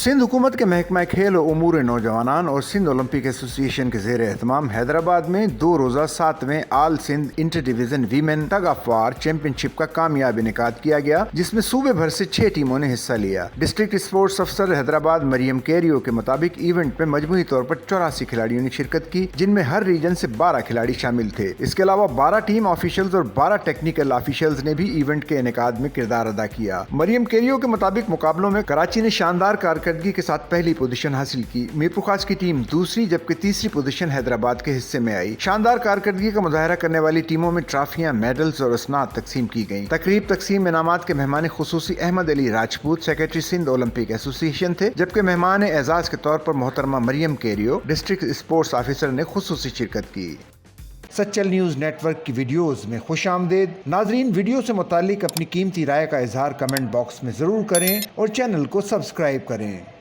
सिंध हुकूमत के महकमा खेल और उमूर नौजवान और सिंध ओलंपिक एसोसिएशन के ज़ेर एहतमाम हैदराबाद में 2 रोज़ा 7वें all Sindh inter division women tug of war championship का कामयाब इनेकाद किया गया, जिसमें सूबे भर से 6 टीमों ने हिस्सा लिया। डिस्ट्रिक्ट स्पोर्ट्स अफसर हैदराबाद मरियम कैरियो के मुताबिक इवेंट में मजमूई तौर पर 84 खिलाड़ियों ने शिरकत की, जिनमें हर रीजन से 12 खिलाड़ी शामिल थे। इसके अलावा 12 टीम ऑफिशियल्स और 12 टेक्निकल ऑफिशियल्स ने भी इवेंट के इनेकाद में किरदार अदा किया। मरियम कैरियो के मुताबिक मुकाबलों में कराची ने शानदार कारकर्दगी के साथ पहली पोजीशन हासिल की। मीरपुर खास की टीम दूसरी जबकि तीसरी पोजीशन हैदराबाद के हिस्से में आई। शानदार कारकर्दगी का मुजाहरा करने वाली टीमों में ट्रॉफियां, मेडल्स और असनाद तकसीम की गईं। तकरीब तकसीम इनामात के मेहमान खुसूसी Ahmed Ali Rajput secretary Sindh Olympic association थे, जबकि मेहमान एजाज के तौर पर मोहतरमा Mariam Kario district sports officer ने खुसूसी शिरकत की। सच्चल न्यूज़ नेटवर्क की वीडियोस में खुश आमदेद। नाजरीन, वीडियो से मुतालिक अपनी कीमती राय का इजहार कमेंट बॉक्स में ज़रूर करें और चैनल को सब्सक्राइब करें।